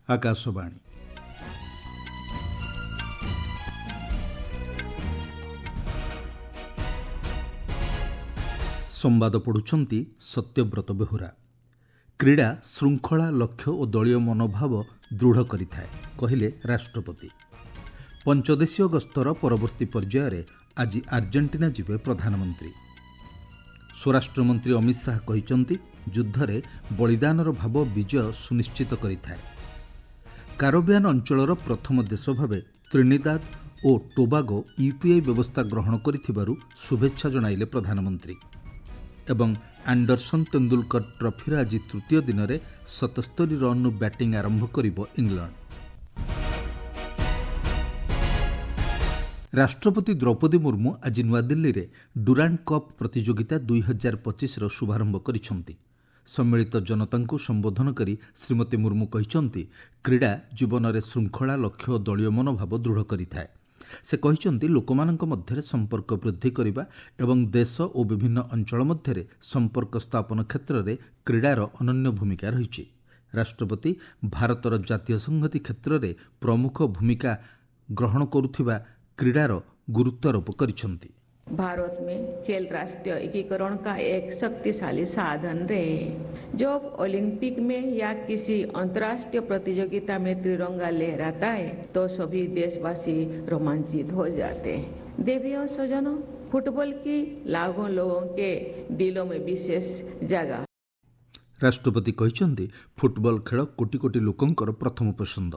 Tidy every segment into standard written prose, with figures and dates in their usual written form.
आकाशवाणी संवाद पढ़ुछंती सत्यव्रत बेहुरा। क्रीड़ा श्रृंखला लक्ष्य और दलीय मनोभाव दृढ़ करिथाए कहिले राष्ट्रपति। पंचदेशीय गस्तर परवर्ती पर्यायर आज आर्जेंटिना जिबे प्रधानमंत्री। स्वराष्ट्रमंत्री अमित शाह कहिसंती युद्धरे बलिदानर भाव विजय सुनिश्चित करिथाए। कारोबियान अंचलर प्रथम देश भावे त्रिनिदाद और टोबागो यूपीआई व्यवस्था ग्रहण करिथिबारु शुभेच्छा जणाइले प्रधानमंत्री। एवं एंडरसन तेंदुलकर ट्रॉफीर आज तृतीय दिन में 77 रन बैटिंग आरंभ करिबो इंग्लैंड। राष्ट्रपति द्रौपदी मुर्मू आज नुआदिल्ली रे डुरांड कप प्रतियोगिता 2025 रो शुभारंभ करिसंती। सम्मिलित जनता को संबोधन करी श्रीमती मुर्मू कहिसंती क्रीड़ा जीवन में श्रृंखला लक्ष्य और दलीय मनोभाव दृढ़ करिथाए। से कहिसंती लोकमानंक मध्यरे संपर्क वृद्धि करिबा एवं देश और विभिन्न अंचल मध्यरे संपर्क स्थापन क्षेत्र में क्रीडार अनन्य भूमिका रहिछि। राष्ट्रपति भारतर जातीय संहति क्षेत्र में प्रमुख भूमिका ग्रहण करुथिबा क्रीडार गुरुत्वारोप करिसंती। भारत में खेल राष्ट्रीय एकीकरण का एक शक्तिशाली साधन रहे। जब ओलंपिक में या किसी अंतर्राष्ट्रीय प्रतियोगिता में तिरंगा लहराता है तो सभी देशवासी रोमांचित हो जाते हैं। देवियों स्वजनों, फुटबॉल की लाखों लोगों के दिलों में विशेष जगह। राष्ट्रपति कहिसंती फुटबॉल खेल कोटी कोटी लोकंकर प्रथम पसंद।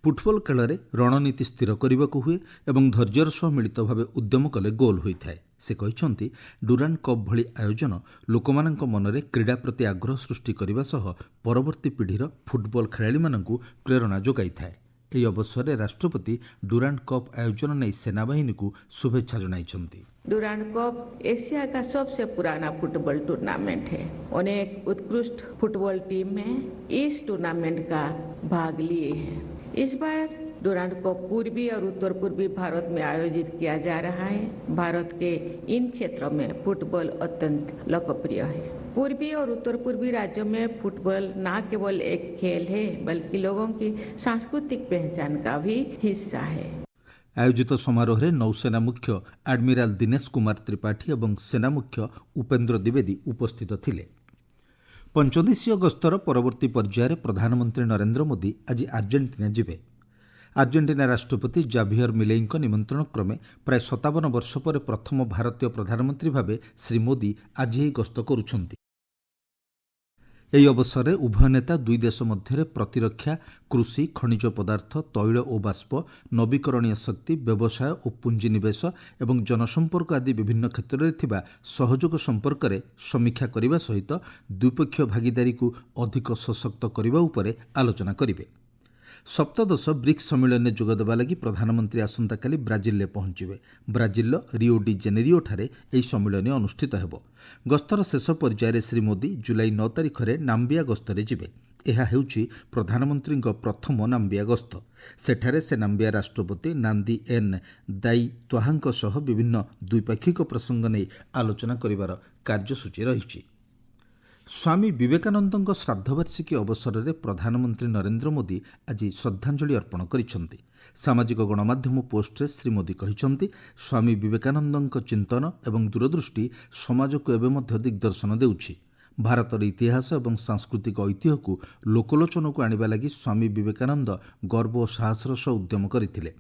फुटबॉल खेल में रणनीति स्थिर करने हुए एवं धैर्यर सह मिलित भाव उद्यम कले गोल होता है। से कहिसंती डुरांड कप भली आयोजन लोकमानंक मनरे क्रीड़ा प्रति आग्रह सृष्टि करने सह परवर्ती पीढ़ीर फुटबॉल खेलाड़ी मानंकु प्रेरणा जोगाई थाए। एही अवसर में राष्ट्रपति डुरांड कप आयोजन नहीं सेनाबाहिनी को शुभेच्छा जणाइछंती। डुरांड कप एशिया का सबसे पुराना फुटबॉल टूर्नामेंट है। अनेक उत्कृष्ट फुटबॉल टीम में इस टूर्नामेंट का भाग लिए हैं। इस बार डुरांड कप पूर्वी और उत्तर पूर्वी भारत में आयोजित किया जा रहा है। भारत के इन क्षेत्रों में फुटबॉल अत्यंत लोकप्रिय है। पूर्वी और उत्तर पूर्वी राज्यों में फुटबॉल न केवल एक खेल है बल्कि लोगों की सांस्कृतिक पहचान का भी हिस्सा है। आयोजित समारोह में नौसेना मुख्य एडमिराल दिनेश कुमार त्रिपाठी और सेना मुख्य उपेंद्र द्विवेदी उपस्थित थिले। पंचदेशीय गस्तर परवर्ती पर्यायर प्रधानमंत्री नरेंद्र मोदी आज आर्जेंटिना जिबे। आर्जेंटिना राष्ट्रपति जाभियर मिलेईଙ୍କ निमंत्रण क्रमे प्राय 57 वर्ष पर प्रथम भारतीय प्रधानमंत्री भावे श्री मोदी आज यह गस्त करुछंती। ଏହି ଅବସରରେ ଉଭୟ ନେତା ଦୁଇ ଦେଶ ମଧ୍ୟରେ ପ୍ରତିରକ୍ଷା, କୃଷି, ଖଣିଜ ପଦାର୍ଥ, ତୈଳ ଓ ବାଷ୍ପ, ନବୀକରଣୀୟ ଶକ୍ତି, ବ୍ୟବସାୟ ଓ ପୁଞ୍ଜିନିବେଶ ଏବଂ ଜନସମ୍ପର୍କ ଆଦି ବିଭିନ୍ନ କ୍ଷେତ୍ରରେ ଥିବା ସହଯୋଗ ସମ୍ପର୍କରେ ସମୀକ୍ଷା କରିବା ସହିତ ଦ୍ୱିପକ୍ଷୀୟ ଭାଗିଦାରୀକୁ ଅଧିକ ସଶକ୍ତ କରିବା ଉପରେ ଆଲୋଚନା କରିବେ। ସପ୍ତଦଶ ବ୍ରିକ୍ସ ସମ୍ମିଳନୀରେ ଯୋଗଦେବା ଲାଗି ପ୍ରଧାନମନ୍ତ୍ରୀ ଆସନ୍ତାକାଲି ବ୍ରାଜିଲରେ ପହଞ୍ଚିବେ। ବ୍ରାଜିଲର ରିଓ ଡି ଜେନେରିଓଠାରେ ଏହି ସମ୍ମିଳନୀ ଅନୁଷ୍ଠିତ ହେବ। ଗସ୍ତର ଶେଷ ପର୍ଯ୍ୟାୟରେ ଶ୍ରୀ ମୋଦି ଜୁଲାଇ 9 ତାରିଖରେ ନାମ୍ବିଆ ଗସ୍ତରେ ଯିବେ। ଏହା ହେଉଛି ପ୍ରଧାନମନ୍ତ୍ରୀଙ୍କ ପ୍ରଥମ ନାମ୍ବିଆ ଗସ୍ତ। ସେଠାରେ ସେ ନାମ୍ବିଆ ରାଷ୍ଟ୍ରପତି ନାନ୍ଦି ଏନ୍ ଦାଇ ତ୍ୱାହାଙ୍କ ସହ ବିଭିନ୍ନ ଦ୍ୱିପାକ୍ଷିକ ପ୍ରସଙ୍ଗ ନେଇ ଆଲୋଚନା କରିବାର କାର୍ଯ୍ୟସୂଚୀ ରହିଛି। स्वामी विवेकानंद श्राद्धवार्षिकी अवसर में प्रधानमंत्री नरेंद्र मोदी आज श्रद्धांजलि अर्पण करिसेंती। सामाजिक गणमाध्यम पोस्ट श्री मोदी कहिसंती स्वामी विवेकानंद चिंतन एवं दूरदृष्टि समाज को एवं मध्य दिग्दर्शन देउछि। भारतर इतिहास एवं सांस्कृतिक ऐतिह्य को लोकलोचन को आनिबा लागि स्वामी विवेकानंद गर्व और साहसर सह उद्यम करथिले।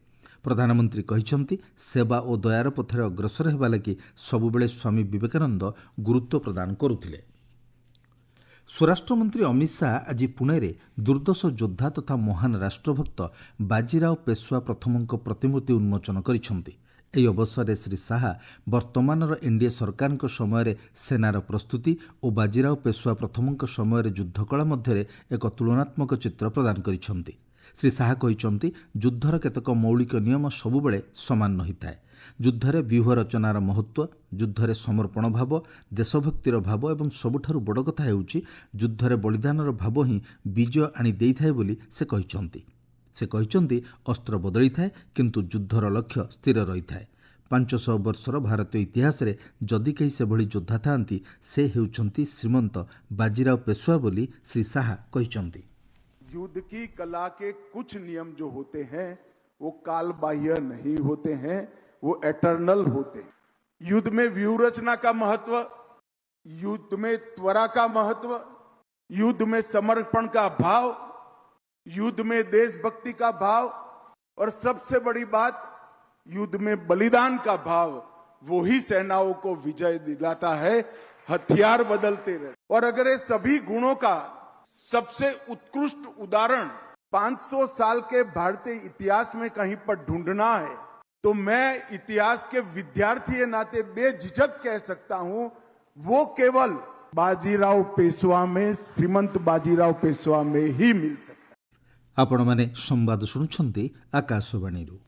प्रधानमंत्री कहिसंती सेवा और दयार पथरे अग्रसर हेबा लागि सबुबेले स्वामी विवेकानंद गुरुत्व प्रदान करुथिले। स्वराष्ट्रमंत्री अमित शाह आज पुणे रे दुर्दश योद्धा तथा महान राष्ट्रभक्त बाजीराव पेशवा प्रथमଙ୍କ प्रतिमूर्ति उन्मोचन करिसंती। ଏହି ଅବସରରେ ଶ୍ରୀ ଶାହା ବର୍ତ୍ତମାନର ଏନ୍ଡିଏ ସରକାରଙ୍କ ସମୟରେ ସେନାର ପ୍ରସ୍ତୁତି ଓ ବାଜିରାव पेशवा ପ୍ରଥମଙ୍କ ସମୟରେ ଯୁଦ୍ଧକଳା ମଧ୍ୟରେ ଏକ ତୁଳନାତ୍ମକ ଚିତ୍ର ପ୍ରଦାନ କରିଛନ୍ତି। ଶ୍ରୀ ଶାହା କହିଛନ୍ତି ଯୁଦ୍ଧର କେତେକ ମୌଳିକ ନିୟମ ସବୁବେଳେ ସମାନ ରହିଥାଏ। ଯୁଦ୍ଧରେ ବ୍ୟୁହ ରଚନାର ମହତ୍ତ୍ୱ, ଯୁଦ୍ଧରେ ସମର୍ପଣ ଭାବ, ଦେଶଭକ୍ତିର ଭାବ ଏବଂ ସବୁଠାରୁ ବଡ଼ କଥା ହେଉଛି ଯୁଦ୍ଧରେ ବଳିଦାନର ଭାବ ହିଁ ବିଜୟ ଆଣି ଦେଇଥାଏ ବୋଲି ସେ କହିଛନ୍ତି। ସେ କହିଛନ୍ତି ଅସ୍ତ୍ର ବଦଳିଥାଏ କିନ୍ତୁ ଯୁଦ୍ଧର ଲକ୍ଷ୍ୟ ସ୍ଥିର ରହିଥାଏ। 500 ବର୍ଷର ଭାରତୀୟ ଇତିହାସରେ ଯଦି କେହି ସେଭଳି ଯୋଦ୍ଧା ଥାଆନ୍ତି ସେ ହେଉଛନ୍ତି ଶ୍ରୀମନ୍ତ ବାଜିରାव पेशवा ବୋଲି ଶ୍ରୀ ଶାହା କହିଛନ୍ତି। युद्ध की कला के कुछ नियम जो होते हैं वो काल बाह्य नहीं होते हैं, वो एटर्नल होते हैं। युद्ध में व्यूह रचना का महत्व, युद्ध में त्वरा का महत्व, युद्ध में समर्पण का भाव, युद्ध में देशभक्ति का भाव और सबसे बड़ी बात युद्ध में बलिदान का भाव, वही सेनाओं को विजय दिलाता है। हथियार बदलते रहे और अगर ये सभी गुणों का सबसे उत्कृष्ट उदाहरण 500 साल के भारतीय इतिहास में कहीं पर ढूंढना है तो मैं इतिहास के विद्यार्थी के नाते बेझिझक कह सकता हूं, वो केवल बाजीराव पेशवा में, श्रीमंत बाजीराव पेशवा में ही मिल सकता है। आपण माने संवाद शुणुछंती आकाशवाणीरू।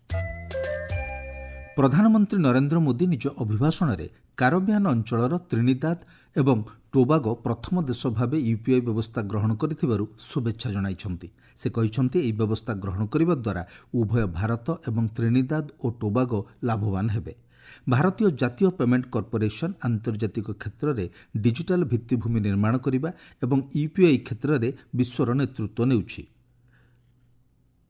प्रधानमंत्री नरेंद्र मोदी निज अभिभाषण में कारोबियान अंचलर त्रिनिदाद एवं टोबागो प्रथम देश भाव यूपीआई व्यवस्था ग्रहण करिथिबारु शुभेच्छा जणाइछंती। से कहिछंती एही व्यवस्था ग्रहण करिबा द्वारा उभय भारत एवं त्रिनिदाद और टोबागो लाभवान हेबे। भारतीय जातीय पेमेंट कॉर्पोरेशन आंतर्जातिक क्षेत्र में डिजिटल भित्तिभूमि निर्माण करिबा एवं यूपीआई क्षेत्र में विश्वर नेतृत्व नेउछि।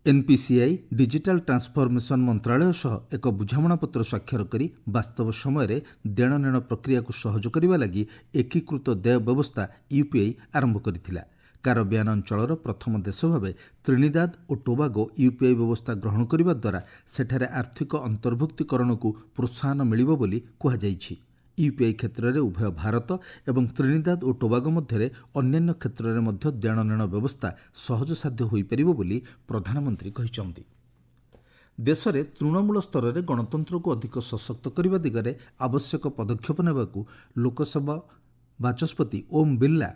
एनपीसीआई डिजिटल ट्रांसफॉर्मेशन मंत्रालय सह एक बुझामणापत्र स्वाक्षर करी वास्तव समय देणनेण प्रक्रिया को सहज करने लगी एकीकृत देय व्यवस्था यूपीआई आरंभ करथिला। कारोबियान अंचलर प्रथम देश भाव त्रिनिदाद और टोबागो यूपीआई व्यवस्था ग्रहण करने द्वारा सेठारे आर्थिक अंतर्भुक्तिकरण को प्रोत्साहन मिलिबो बोली कुहाଯାଇଛି। यूपीआई क्षेत्र में उभय भारत एवं त्रिनिदाद और टोबागो मध्य अन्यान्य क्षेत्र में देणनेण व्यवस्था सहजसाध्य हो पारिबो बोली प्रधानमंत्री कहिसंती। देश में तृणमूल स्तर में गणतंत्र को अधिक सशक्त करने दिगरे आवश्यक पदक्षेप नेबाकू लोकसभा बाचस्पति ओम बिरला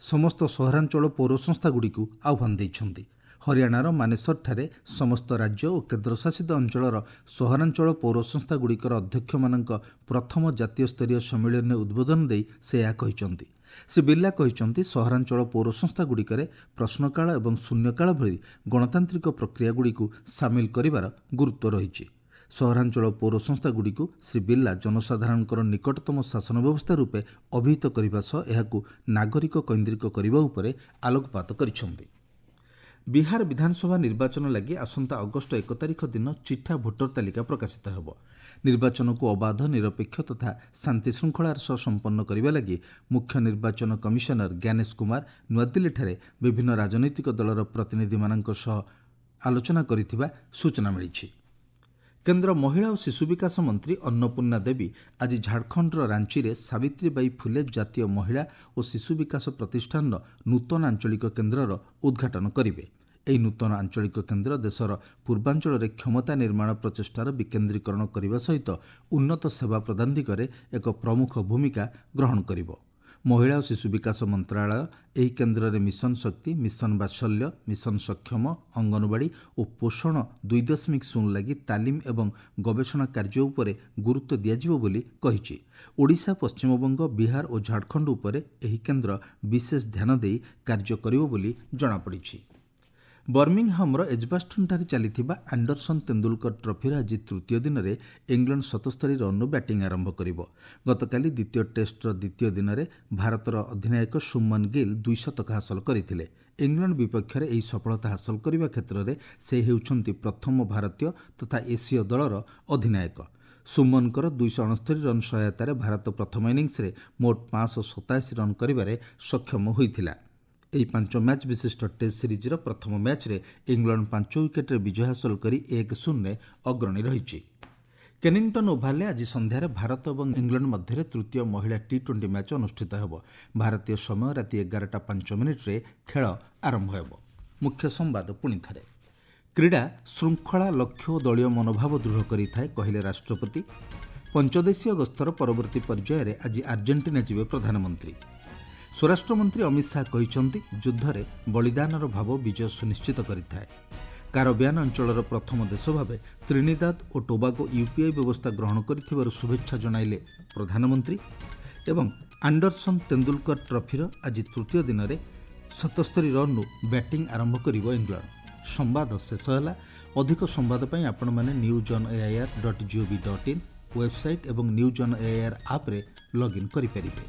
समस्त सहरांचल पौर संस्थागुड़िक आह्वान देइछंती। हरियाणार मानेसरଠାରେ समस्त राज्य और केन्द्रशासित अंचलर सहरांचल पौर संस्थागुड़िकर अध्यक्ष मानक प्रथम जातीय स्तरीय सम्मेलन में उद्बोधन देई से यह कहिसंती। श्री बिरला कहिसंती सहरांचल पौर संस्थागुड़िकरे प्रश्नकाल और शून्यकाल भली गणतांत्रिक प्रक्रियागुड़िक सामिल करिवार गुरुत्व रहिछि। सहरांचल पौर संस्थागुड़िक श्री बिरला जनसाधारणकर निकटतम शासन व्यवस्था रूपे अभिहित करने सह एहाकू नागरिक केन्द्रिक करने उपरे आलोकपात करिसंती। बिहार विधानसभा निर्वाचन लगी आसंता अगस्ट 1 तारिख दिन चिठा भोटर तालिका प्रकाशित होब। निर्वाचन को अबाध निरपेक्ष तथा शांति श्रृंखलार सह संपन्न करने लगी मुख्य निर्वाचन कमिशनर ज्ञानेश कुमार नुआदिल्ली विभिन्न राजनैतिक दलर प्रतिनिधि मानक सह आलोचना करिथिबा सूचना मिली। केन्द्र महिला और शिशु विकास मंत्री अन्नपूर्णा देवी आज झारखंडर रांची रे सावित्रीबाई फुले जातीय महिला और शिशु विकास प्रतिष्ठान नूतन आंचलिक केन्द्रर उद्घाटन करेंगे। ଏହି ନୂତନ ଆଞ୍ଚଳିକ କେନ୍ଦ୍ର ଦେଶର ପୂର୍ବାଞ୍ଚଳରେ କ୍ଷମତା ନିର୍ମାଣ ପ୍ରଚେଷ୍ଟାର ବିକେନ୍ଦ୍ରୀକରଣ କରିବା ସହିତ ଉନ୍ନତ ସେବା ପ୍ରଦାନ ଦିଗରେ ଏକ ପ୍ରମୁଖ ଭୂମିକା ଗ୍ରହଣ କରିବ। ମହିଳା ଓ ଶିଶୁ ବିକାଶ ମନ୍ତ୍ରଣାଳୟ ଏହି କେନ୍ଦ୍ରରେ ମିଶନ ଶକ୍ତି, ମିଶନ ବାତ୍ସଲ୍ୟ, ମିଶନ ସକ୍ଷମ, ଅଙ୍ଗନବାଡ଼ି ଓ ପୋଷଣ 2.0 ଲାଗି ତାଲିମ ଏବଂ ଗବେଷଣା କାର୍ଯ୍ୟ ଉପରେ ଗୁରୁତ୍ୱ ଦିଆଯିବ ବୋଲି କହିଛି। ଓଡ଼ିଶା, ପଶ୍ଚିମବଙ୍ଗ, ବିହାର ଓ ଝାଡ଼ଖଣ୍ଡ ଉପରେ ଏହି କେନ୍ଦ୍ର ବିଶେଷ ଧ୍ୟାନ ଦେଇ କାର୍ଯ୍ୟ କରିବ ବୋଲି ଜଣାପଡ଼ିଛି। ବର୍ମିଂହାମ୍ର ଏଜବାଷ୍ଟନ୍ଠାରେ ଚାଲିଥିବା ଆଣ୍ଡରସନ୍ ତେନ୍ଦୁଲକର ଟ୍ରଫିର ଆଜି ତୃତୀୟ ଦିନରେ ଇଂଲଣ୍ଡ 77 ରନ୍ରୁ ବ୍ୟାଟିଂ ଆରମ୍ଭ କରିବ। ଗତକାଲି ଦ୍ୱିତୀୟ ଟେଷ୍ଟର ଦ୍ୱିତୀୟ ଦିନରେ ଭାରତର ଅଧିନାୟକ ସୁମନ ଗିଲ୍ 2 ଶତକ ହାସଲ କରିଥିଲେ। ଇଂଲଣ୍ଡ ବିପକ୍ଷରେ ଏହି ସଫଳତା ହାସଲ କରିବା କ୍ଷେତ୍ରରେ ସେ ହେଉଛନ୍ତି ପ୍ରଥମ ଭାରତୀୟ ତଥା ଏସୀୟ ଦଳର ଅଧିନାୟକ। ସୁମନଙ୍କର 269 ରନ୍ ସହାୟତାରେ ଭାରତ ପ୍ରଥମ ଇନିଂସରେ ମୋଟ 587 ରନ୍ କରିବାରେ ସକ୍ଷମ ହୋଇଥିଲା। ଏହି 5 ମ୍ୟାଚ୍ ବିଶିଷ୍ଟ ଟେଷ୍ଟ ସିରିଜ୍ର ପ୍ରଥମ ମ୍ୟାଚ୍ରେ ଇଂଲଣ୍ଡ 5 ୱିକେଟ୍ରେ ବିଜୟ ହାସଲ କରି 1-0 ଅଗ୍ରଣୀ ରହିଛି। କେନିଂଟନ୍ ଓଭାଲ୍ରେ ଆଜି ସନ୍ଧ୍ୟାରେ ଭାରତ ଏବଂ ଇଂଲଣ୍ଡ ମଧ୍ୟରେ ତୃତୀୟ ମହିଳା T20 ମ୍ୟାଚ୍ ଅନୁଷ୍ଠିତ ହେବ। ଭାରତୀୟ ସମୟ ରାତି 11:05 ଖେଳ ଆରମ୍ଭ ହେବ। ମୁଖ୍ୟ ସମ୍ବାଦ ପୁଣି ଥରେ। କ୍ରୀଡ଼ା ଶୃଙ୍ଖଳା, ଲକ୍ଷ୍ୟ ଓ ଦଳୀୟ ମନୋଭାବ ଦୃଢ଼ କରିଥାଏ କହିଲେ ରାଷ୍ଟ୍ରପତି। ପଞ୍ଚଦେଶୀୟ ଗସ୍ତର ପରବର୍ତ୍ତୀ ପର୍ଯ୍ୟାୟରେ ଆଜି ଆର୍ଜେଣ୍ଟିନା ଯିବେ ପ୍ରଧାନମନ୍ତ୍ରୀ। ସ୍ୱରାଷ୍ଟ୍ରମନ୍ତ୍ରୀ ଅମିତ ଶାହା କହିଛନ୍ତି ଯୁଦ୍ଧରେ ବଳିଦାନର ଭାବ ବିଜୟ ସୁନିଶ୍ଚିତ କରିଥାଏ। କାରବିଆନ୍ ଅଞ୍ଚଳର ପ୍ରଥମ ଦେଶ ଭାବେ ତ୍ରିନିଦାଦ ଓ ଟୋବାଗୋ ୟୁପିଆଇ ବ୍ୟବସ୍ଥା ଗ୍ରହଣ କରିଥିବାରୁ ଶୁଭେଚ୍ଛା ଜଣାଇଲେ ପ୍ରଧାନମନ୍ତ୍ରୀ। ଏବଂ ଆଣ୍ଡରସନ୍ ତେନ୍ଦୁଲକର ଟ୍ରଫିର ଆଜି ତୃତୀୟ ଦିନରେ 77 ରନ୍ରୁ ବ୍ୟାଟିଂ ଆରମ୍ଭ କରିବ ଇଂଲଣ୍ଡ। ସମ୍ବାଦ ଶେଷ ହେଲା। ଅଧିକ ସମ୍ବାଦ ପାଇଁ ଆପଣମାନେ newsonair.gov.in ୱେବସାଇଟ୍ ଏବଂ ନ୍ୟୁଜ୍ ଅନ୍ ଏଆଇଆର୍ ଆପ୍ରେ ଲଗ୍ଇନ୍ କରିପାରିବେ।